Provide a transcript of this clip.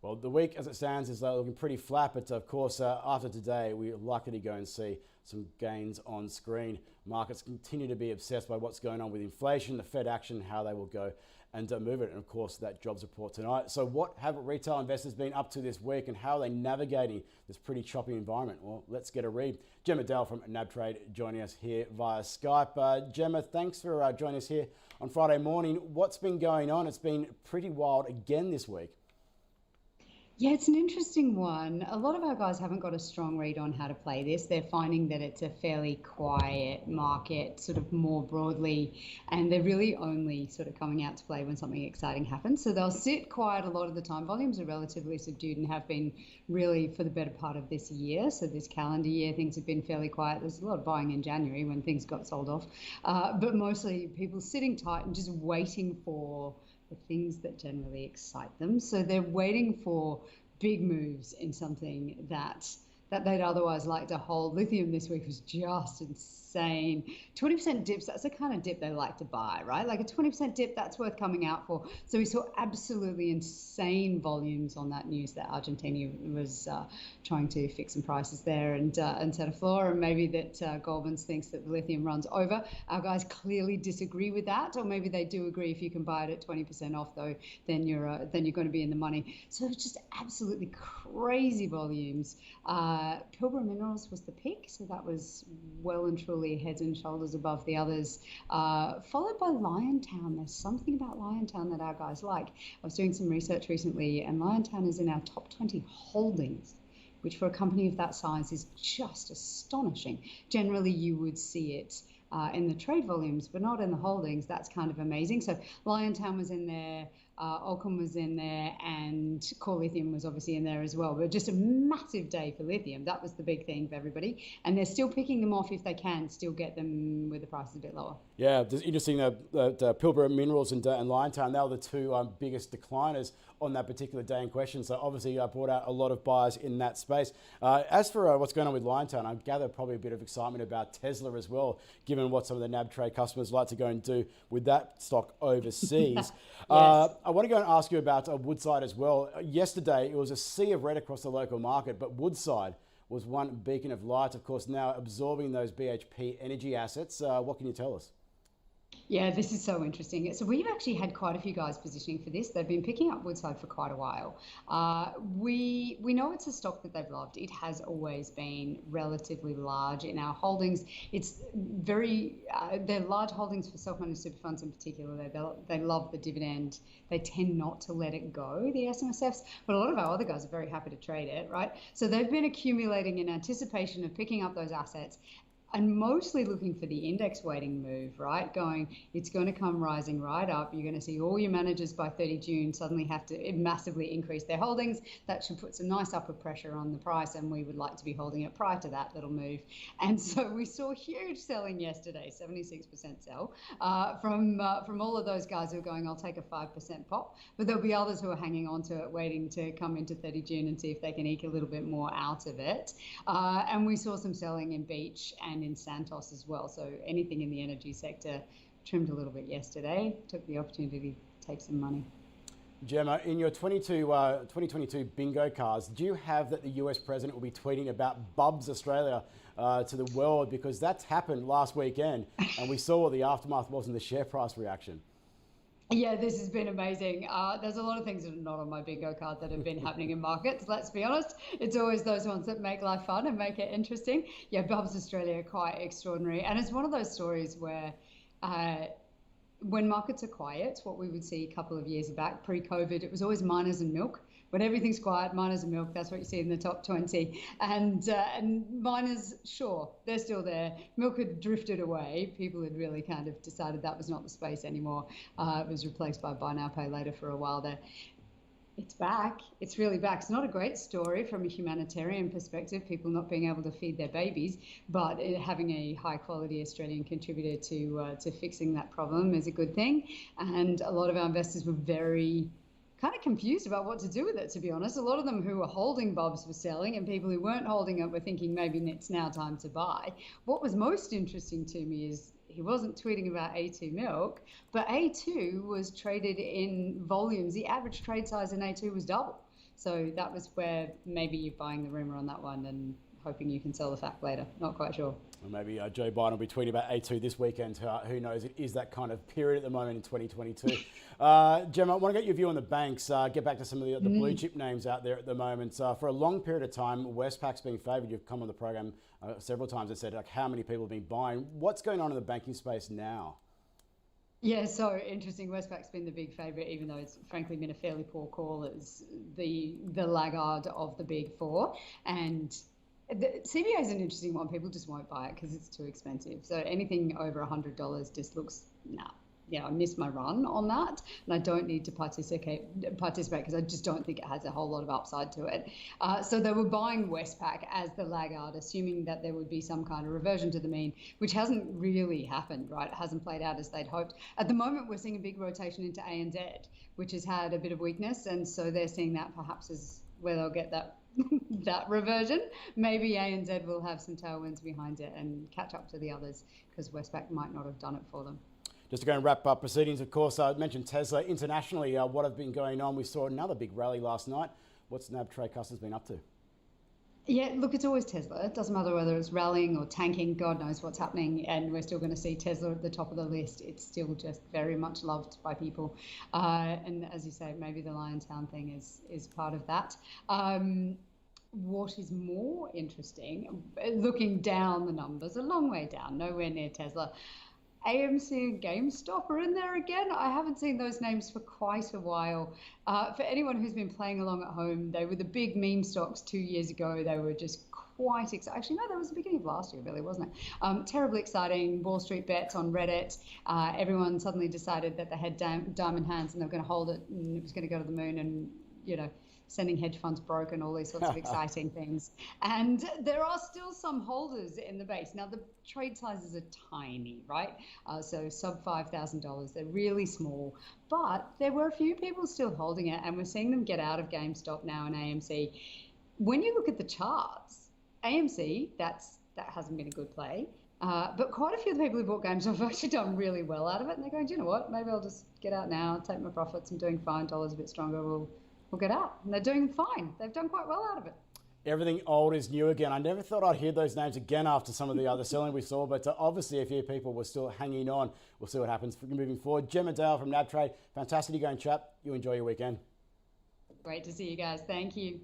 Well, the week as it stands is looking pretty flat, but of course, after today, we're likely to go and see some gains on screen. Markets continue to be obsessed by what's going on with inflation, the Fed action, how they will go and move it, and of course, that jobs report tonight. So what have retail investors been up to this week, and how are they navigating this pretty choppy environment? Well, let's get a read. Gemma Dale from nabtrade joining us here via Skype. Gemma, thanks for joining us here on Friday morning. What's been going on? It's been pretty wild again this week. Yeah, it's an interesting one. A lot of our guys haven't got a strong read on how to play this. They're finding that it's a fairly quiet market, sort of more broadly, and they're really only sort of coming out to play when something exciting happens. So they'll sit quiet a lot of the time. Volumes are relatively subdued and have been really for the better part of this year. So this calendar year, things have been fairly quiet. There's a lot of buying in January when things got sold off, but mostly people sitting tight and just waiting for the things that generally excite them. So they're waiting for big moves in something that they'd otherwise like to hold. Lithium this week was just insane. 20% dips, that's the kind of dip they like to buy, right? Like a 20% dip, that's worth coming out for. So we saw absolutely insane volumes on that news that Argentina was trying to fix some prices there and set a floor, and maybe that Goldman's thinks that the lithium runs over. Our guys clearly disagree with that, or maybe they do agree. If you can buy it at 20% off though, then you're going to be in the money. So it's just absolutely crazy volumes. Pilbara Minerals was the pick, so that was well and truly heads and shoulders above the others, followed by Liontown. There's something about Liontown that our guys like. I was doing some research recently, and Liontown is in our top 20 holdings, which for a company of that size is just astonishing. Generally, you would see it in the trade volumes, but not in the holdings. That's kind of amazing. So Liontown was in there, Allcom was in there, and Core Lithium was obviously in there as well. But just a massive day for lithium. That was the big thing for everybody. And they're still picking them off if they can, still get them with the prices a bit lower. Yeah, it's interesting that Pilbara Minerals and Liontown, they were the two biggest decliners on that particular day in question. So obviously brought out a lot of buyers in that space. As for what's going on with Liontown, I gather probably a bit of excitement about Tesla as well, given what some of the nabtrade customers like to go and do with that stock overseas. Yes. I want to go and ask you about Woodside as well. Yesterday, it was a sea of red across the local market, but Woodside was one beacon of light, of course, now absorbing those BHP energy assets. What can you tell us? Yeah, this is so interesting. So we've actually had quite a few guys positioning for this. They've been picking up Woodside for quite a while. We know it's a stock that they've loved. It has always been relatively large in our holdings. It's they're large holdings for self-managed super funds in particular. They love the dividend. They tend not to let it go, the SMSFs, but a lot of our other guys are very happy to trade it, right? So they've been accumulating in anticipation of picking up those assets, and mostly looking for the index weighting move, right? It's going to come rising right up. You're going to see all your managers by 30 June suddenly have to massively increase their holdings. That should put some nice upward pressure on the price, and we would like to be holding it prior to that little move. And so we saw huge selling yesterday, 76% sell from all of those guys who are going, I'll take a 5% pop. But there'll be others who are hanging on to it, waiting to come into 30 June and see if they can eke a little bit more out of it. And we saw some selling in Beach and in Santos as well. So anything in the energy sector trimmed a little bit yesterday. Took the opportunity to take some money. Gemma, in your 2022 bingo cards, do you have that the US president will be tweeting about Bubs Australia to the world? Because that's happened last weekend, and we saw what the aftermath was in the share price reaction. Yeah, this has been amazing. There's a lot of things that are not on my bingo card that have been happening in markets, let's be honest. It's always those ones that make life fun and make it interesting. Yeah, Bubs Australia, quite extraordinary. And it's one of those stories where when markets are quiet, what we would see a couple of years back, pre-COVID, it was always miners and milk. When everything's quiet, miners and milk, that's what you see in the top 20. And miners, sure, they're still there. Milk had drifted away. People had really kind of decided that was not the space anymore. It was replaced by buy now, pay later for a while there. It's back. It's really back. It's not a great story from a humanitarian perspective, people not being able to feed their babies, but having a high quality Australian contributor to fixing that problem is a good thing. And a lot of our investors were very kind of confused about what to do with it, to be honest. A lot of them who were holding Bubs were selling, and people who weren't holding it were thinking maybe it's now time to buy. What was most interesting to me is he wasn't tweeting about A2 milk, but A2 was traded in volumes. The average trade size in A2 was double. So that was where maybe you're buying the rumor on that one and hoping you can sell the fact later. Not quite sure. Or maybe Joe Biden will be tweeting about A2 this weekend. Who knows? It is that kind of period at the moment in 2022. Gemma, I want to get your view on the banks. Get back to some of the blue chip names out there at the moment. For a long period of time, Westpac's been favoured. You've come on the program several times and said like how many people have been buying. What's going on in the banking space now? Yeah, so interesting. Westpac's been the big favourite, even though it's frankly been a fairly poor call as the laggard of the big four. And the CBA is an interesting one. People just won't buy it because it's too expensive. So anything over $100 just looks, nah. Yeah, I missed my run on that, and I don't need to participate because I just don't think it has a whole lot of upside to it. So they were buying Westpac as the laggard, assuming that there would be some kind of reversion to the mean, which hasn't really happened, right? It hasn't played out as they'd hoped. At the moment, we're seeing a big rotation into ANZ, which has had a bit of weakness, and so they're seeing that perhaps as where they'll get that that reversion. Maybe ANZ will have some tailwinds behind it and catch up to the others because Westpac might not have done it for them. Just to go and wrap up proceedings, of course, I mentioned Tesla internationally. What have been going on? We saw another big rally last night. What's nabtrade customers been up to? Yeah, look, it's always Tesla. It doesn't matter whether it's rallying or tanking. God knows what's happening, and we're still going to see Tesla at the top of the list. It's still just very much loved by people. And as you say, maybe the Liontown thing is part of that. What is more interesting, looking down the numbers, a long way down, nowhere near Tesla, AMC and GameStop are in there again. I haven't seen those names for quite a while. For anyone who's been playing along at home, they were the big meme stocks 2 years ago. They were just quite exciting. Actually, no, that was the beginning of last year, really, wasn't it? Terribly exciting. Wall Street bets on Reddit. Everyone suddenly decided that they had diamond hands and they were going to hold it and it was going to go to the moon and, you know, sending hedge funds broke and all these sorts of exciting things. And there are still some holders in the base. Now, the trade sizes are tiny, right? So sub $5,000. They're really small. But there were a few people still holding it, and we're seeing them get out of GameStop now and AMC. When you look at the charts, AMC, that hasn't been a good play. But quite a few of the people who bought GameStop have actually done really well out of it. And they're going, do you know what? Maybe I'll just get out now, take my profits. I'm doing fine. Dollar's a bit stronger. We'll get out. And they're doing fine. They've done quite well out of it. Everything old is new again. I never thought I'd hear those names again after some of the other selling we saw, but obviously a few people were still hanging on. We'll see what happens moving forward. Gemma Dale from nabtrade, fantastic to go and chat. You enjoy your weekend. Great to see you guys. Thank you.